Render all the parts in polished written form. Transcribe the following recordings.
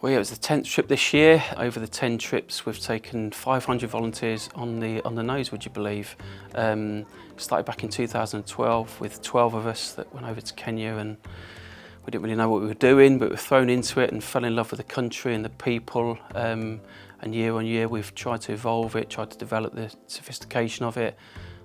Well, yeah, it was the 10th trip this year. Over the 10 trips, we've taken 500 volunteers on the nose, would you believe? Started back in 2012 with 12 of us that went over to Kenya, and we didn't really know what we were doing, but we were thrown into it and fell in love with the country and the people. And year on year, we've tried to evolve it, tried to develop the sophistication of it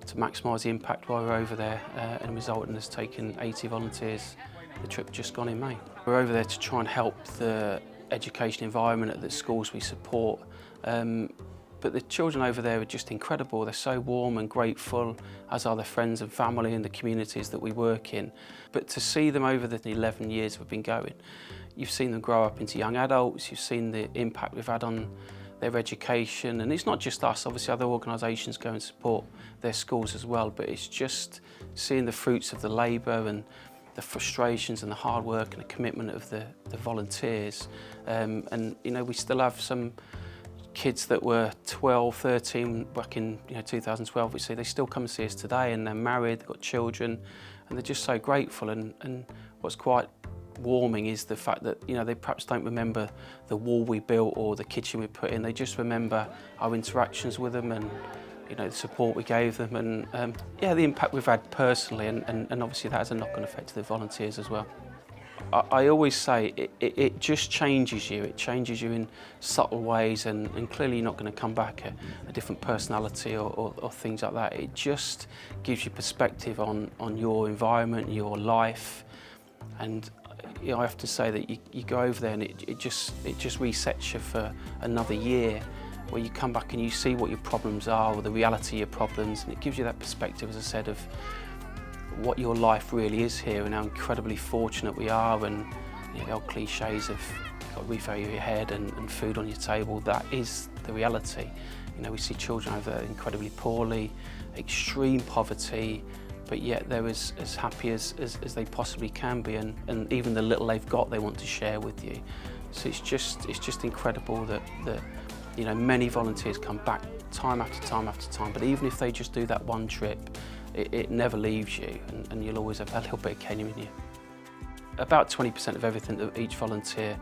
to maximise the impact while we're over there, and resulting in us taking 80 volunteers the trip just gone in May. We're over there to try and help the education environment at the schools we support, but the children over there are just incredible. They're so warm and grateful, as are their friends and family and the communities that we work in. But to see them over the 11 years we've been going, you've seen them grow up into young adults, you've seen the impact we've had on their education, and it's not just us, obviously other organisations go and support their schools as well, but it's just seeing the fruits of the labour and the frustrations and the hard work and the commitment of the volunteers. And you know, we still have some kids that were 12, 13 back in 2012. We see they still come and see us today, and they're married, they've got children, and they're just so grateful. And what's quite warming is the fact that they perhaps don't remember the wall we built or the kitchen we put in. They just remember our interactions with them and the support we gave them, and yeah, the impact we've had personally, and obviously that has a knock-on effect to the volunteers as well. I always say it just changes you. It changes you in subtle ways, and clearly you're not going to come back a different personality or things like that. It just gives you perspective on your environment, your life, and I have to say that you go over there and it just resets you for another year, where you come back and you see what your problems are, or the reality of your problems, and it gives you that perspective, as I said, of what your life really is here and how incredibly fortunate we are. And the old cliches of you've got a roof over your head and food on your table, that is the reality. We see children over there incredibly poorly, extreme poverty, but yet they're as happy as they possibly can be, and even the little they've got they want to share with you. So it's just incredible that many volunteers come back time after time after time, but even if they just do that one trip, it never leaves you, and you'll always have a little bit of Kenya in you. About 20% of everything that each volunteer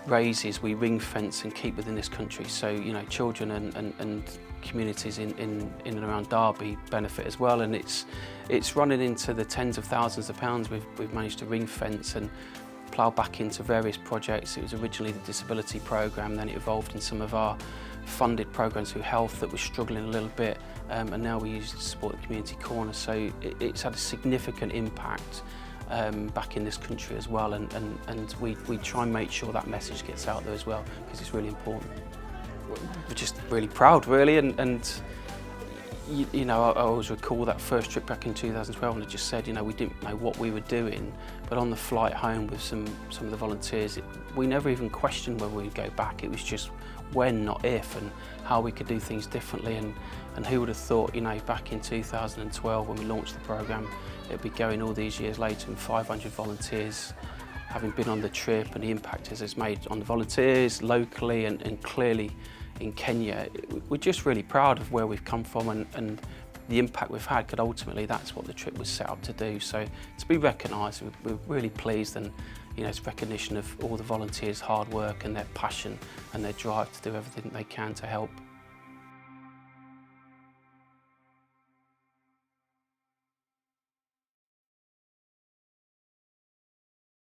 raises, we ring fence and keep within this country. So children and communities in and around Derby benefit as well, and it's running into the tens of thousands of pounds we've managed to ring fence and plough back into various projects. It was originally the disability programme, then it evolved in some of our funded programmes through health that were struggling a little bit, and now we use it to support the community corner. So it's had a significant impact back in this country as well, and we try and make sure that message gets out there as well, because it's really important. We're just really proud, really, and I always recall that first trip back in 2012, and I just said, we didn't know what we were doing, but on the flight home with some of the volunteers, we never even questioned whether we'd go back. It was just when, not if, and how we could do things differently, and who would have thought, back in 2012 when we launched the programme, it'd be going all these years later and 500 volunteers having been on the trip, and the impact it's made on the volunteers locally and clearly in Kenya. We're just really proud of where we've come from and the impact we've had, because ultimately that's what the trip was set up to do. So to be recognised, we're really pleased, and it's recognition of all the volunteers' hard work and their passion and their drive to do everything they can to help